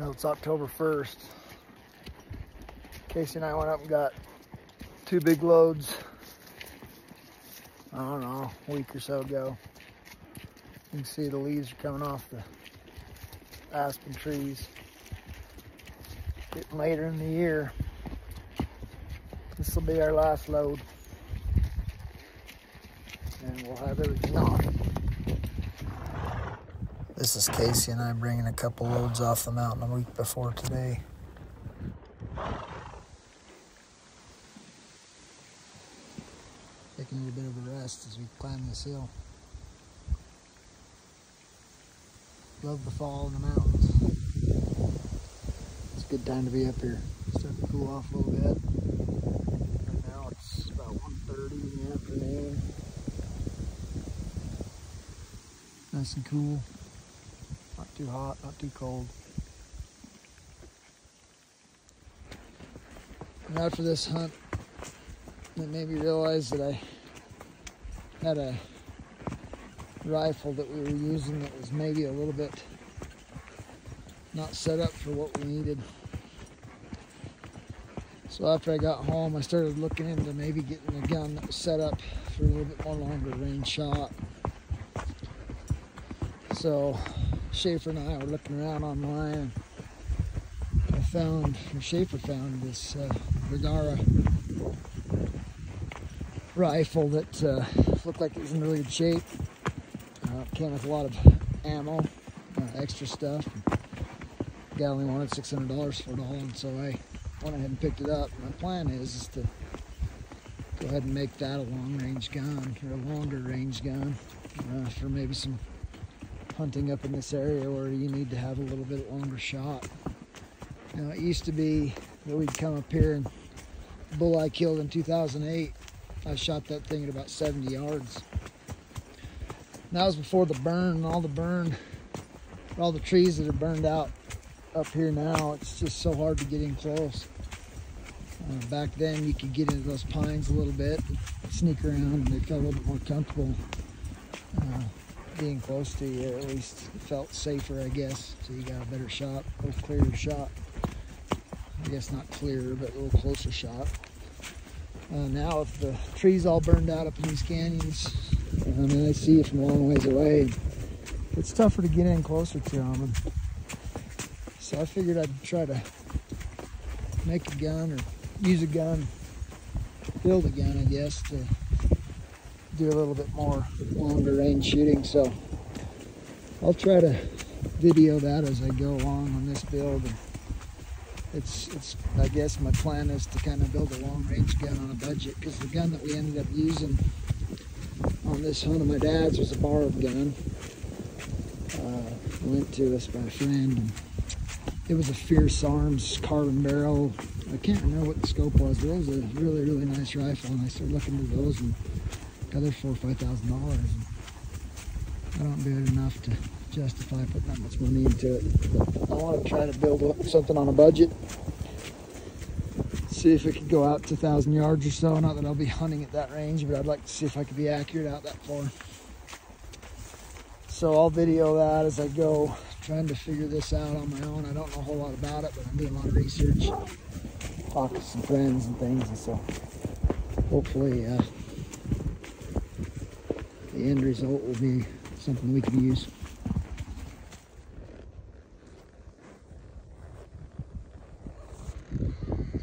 Well, it's October 1st. Casey and I went up and got 2 big loads, I don't know, a week or so ago. You can see the leaves are coming off the aspen trees. Getting later in the year. This will be our last load. And we'll have everything off. This is Casey and I bringing a couple loads off the mountain a week before today. Taking a little bit of a rest as we climb this hill. Love the fall in the mountains. It's a good time to be up here. Starting to cool off a little bit. Right now it's about 1:30 in the afternoon. Nice and cool. Not too hot, not too cold. And after this hunt, it made me realize that I had a rifle that we were using that was maybe a little bit not set up for what we needed. So after I got home, I started looking into maybe getting a gun that was set up for a little bit more longer range shot. So Schaefer and I were looking around online, and I found, or Schaefer found, this Bergara rifle that looked like it was in really good shape. Came with a lot of ammo, extra stuff. The guy only wanted $600 for it all, and so I went ahead and picked it up. My plan is to go ahead and make that a long-range gun, or a longer range gun, for maybe some hunting up in this area where you need to have a little bit longer shot. Now, it used to be that we'd come up here, and the bull I killed in 2008, I shot that thing at about 70 yards. And that was before the burn, all the trees that are burned out up here now. It's just so hard to get in close. Back then you could get into those pines a little bit, sneak around, and they felt a little bit more comfortable being close to you. At least it felt safer, I guess, so you got a better shot, a little clearer shot. I guess not clearer, but a little closer shot. Now with the trees all burned out up in these canyons, I mean, I see you from a long ways away. It's tougher to get in closer to them. And so I figured I'd try to make a gun, or use a gun, build a gun, I guess, to do a little bit more longer range shooting. So I'll try to video that as I go along on this build. And it's I guess my plan is to kind of build a long range gun on a budget, because the gun that we ended up using on this hunt of my dad's was a borrowed gun. Lent to us by a friend. And it was a Fierce Arms carbon barrel. I can't remember what the scope was, but it was a really, really nice rifle. And I started looking at those, and got those $4,000 or $5,000. I don't do it enough to justify putting that much money into it. But I want to try to build something on a budget. See if it could go out to 1,000 yards or so. Not that I'll be hunting at that range, but I'd like to see if I could be accurate out that far. So I'll video that as I go, trying to figure this out on my own. I don't know a whole lot about it, but I'm doing a lot of research, talk to some friends and things, and so hopefully the end result will be something we can use.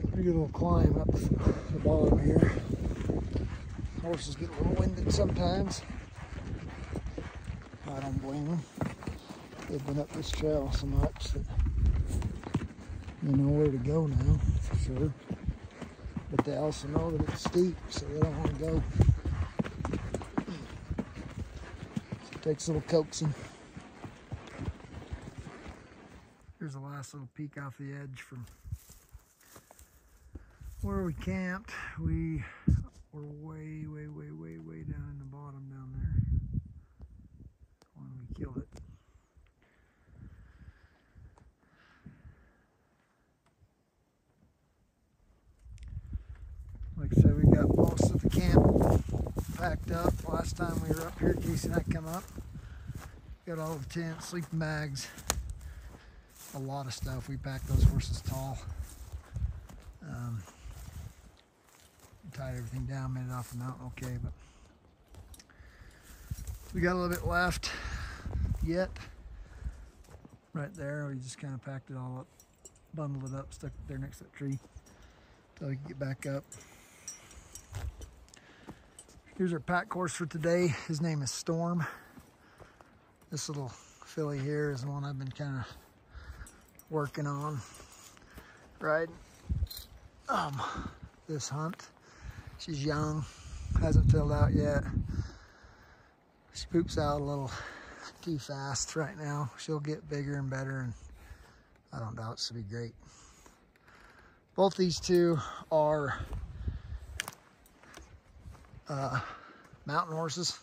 Pretty good little climb up the bottom here. Horses get a little winded sometimes. I don't blame them. They've been up this trail so much that they know where to go now, for sure. But they also know that it's steep, so they don't want to go. So it takes a little coaxing. Here's the last little peek off the edge from where we camped. We were way down in the bottom down there when we killed it. Like I said, we got most of the camp packed up. Last time we were up here, Casey and I come up, got all the tents, sleeping bags, a lot of stuff. We packed those horses tall. Tied everything down, made it off the mountain okay, but we got a little bit left yet. Right there, we just kind of packed it all up, bundled it up, stuck it there next to that tree until we can get back up. Here's our pack horse for today. His name is Storm. This little filly here is the one I've been kind of working on, riding this hunt. She's young, hasn't filled out yet. She poops out a little too fast right now. She'll get bigger and better, and I don't doubt she'll be great. Both these two are mountain horses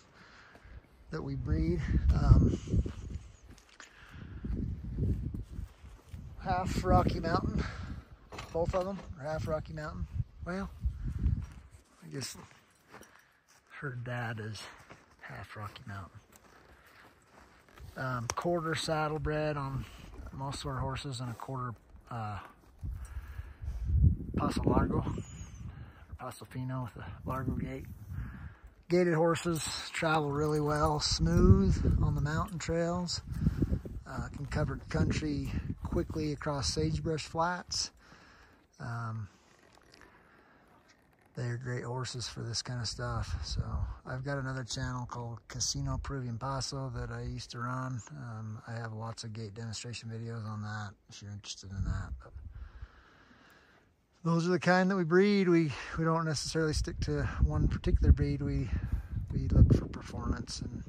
that we breed. Half Rocky Mountain. Both of them are half Rocky Mountain. Well, I guess her dad is half Rocky Mountain. Quarter saddlebred on most of our horses, and a quarter Paso Largo, or Paso Fino with a Largo gate. Gated horses travel really well, smooth on the mountain trails, can cover country quickly across sagebrush flats. They're great horses for this kind of stuff. So I've got another channel called Casino Peruvian Paso that I used to run. I have lots of gait demonstration videos on that if you're interested in that. But those are the kind that we breed. We don't necessarily stick to one particular breed. We look for performance and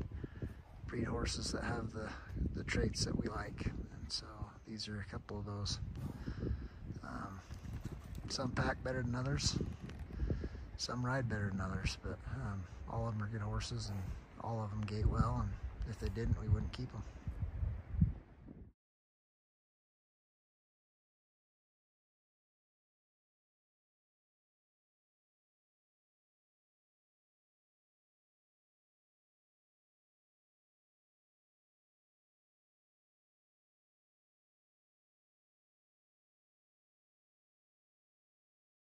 breed horses that have the traits that we like. And so these are a couple of those. Some pack better than others. Some ride better than others, but all of them are good horses, and all of them gait well, and if they didn't, we wouldn't keep them.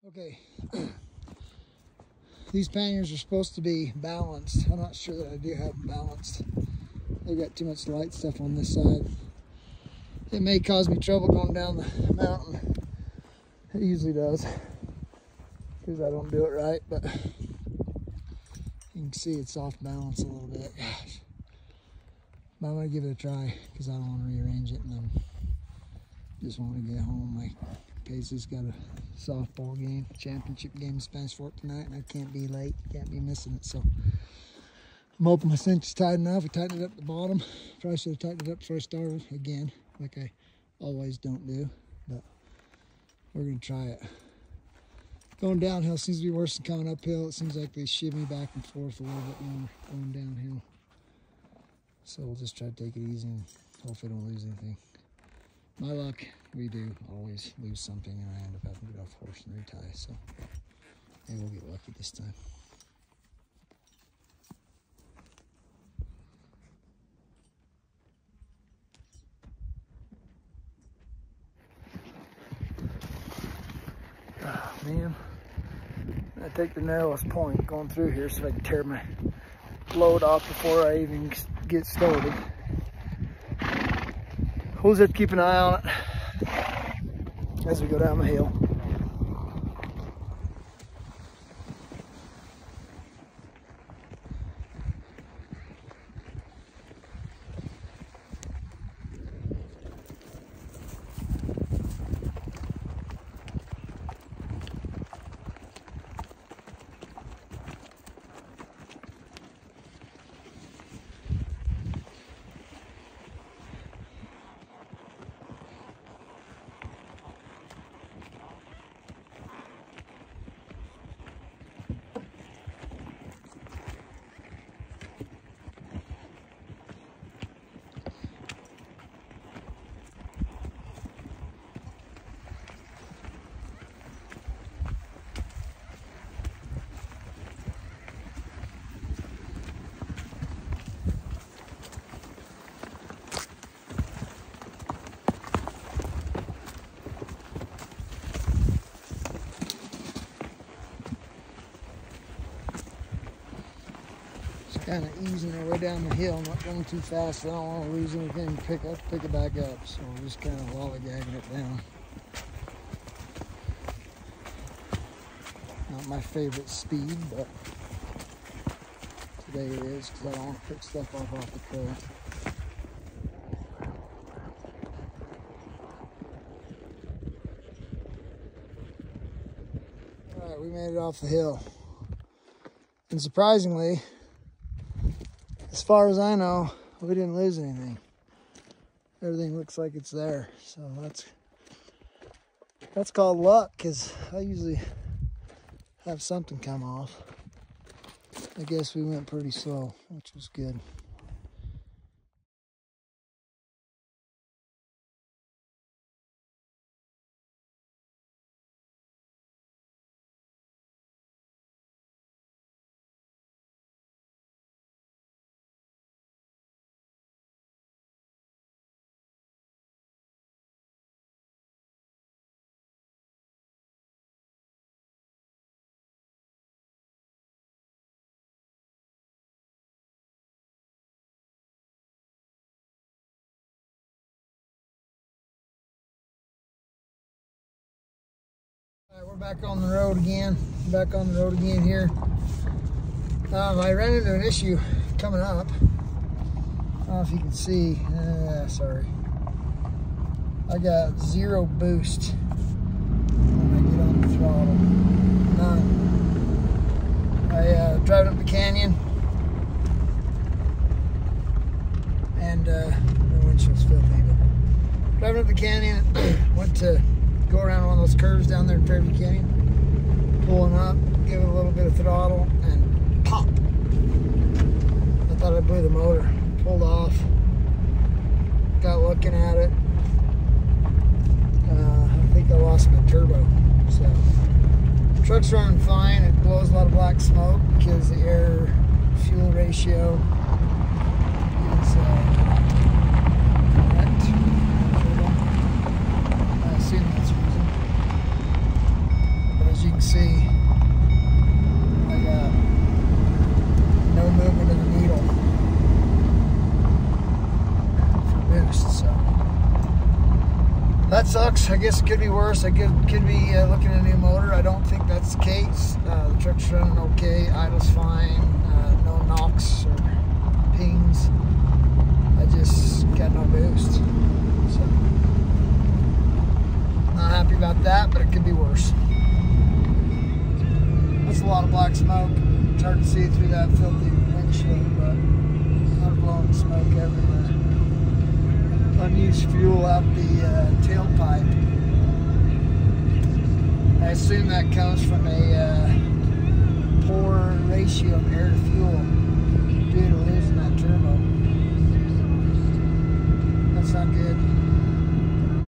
Okay. These panniers are supposed to be balanced. I'm not sure that I do have them balanced. They've got too much light stuff on this side. It may cause me trouble going down the mountain. It usually does, because I don't do it right, but you can see it's off balance a little bit. Gosh. But I'm gonna give it a try, because I don't want to rearrange it, and then just want to get home. Like, Casey's got a softball game, championship game in Spanish Fork tonight, and I can't be late, can't be missing it. So I'm hoping my cinch is tight enough. We tightened it up at the bottom. Probably should have tightened it up before I started again, like I always don't do, but we're gonna try it. Going downhill seems to be worse than coming uphill. It seems like they shimmy back and forth a little bit more going downhill. So we'll just try to take it easy and hopefully don't lose anything. My luck, we do always lose something, and I end up having to get off horse and retie, so maybe we'll get lucky this time. Oh, man. I take the narrowest point going through here so I can tear my load off before I even get started. We'll just keep an eye on it as we go down the hill. kind of easing our way down the hill, not going too fast. I don't want to lose anything, pick it back up. So we're just kind of lollygagging it down. Not my favorite speed, but today it is because I don't want to pick stuff off the trail. All right, we made it off the hill. And surprisingly, as far as I know, we didn't lose anything. Everything looks like it's there. So that's called luck, because I usually have something come off. I guess we went pretty slow, which was good. All right, we're back on the road again. Here. I ran into an issue coming up. I don't know if you can see. Sorry. I got zero boost when I get on the throttle. None. I driving up the canyon, and the windshield's filthy. But driving up the canyon, went to go around one of those curves down there in Fairview Canyon, pulling up, give it a little bit of throttle, and pop. I thought I blew the motor. Pulled off, got looking at it. I think I lost my turbo. So, the truck's running fine. It blows a lot of black smoke because the air-fuel ratio is correct. I assume that's the reason. But as you can see, I got no movement in the needle for boost, so that sucks. I guess it could be worse. I could be looking at a new motor. I don't think that's the case. The truck's running okay. Idle's fine. No knocks or pings. I just got no boost. So, not happy about that, but it could be worse. That's a lot of black smoke. It's hard to see through that filthy windshield, but a lot of blowing smoke everywhere. Unused fuel out the tailpipe. I assume that comes from a poor ratio of air to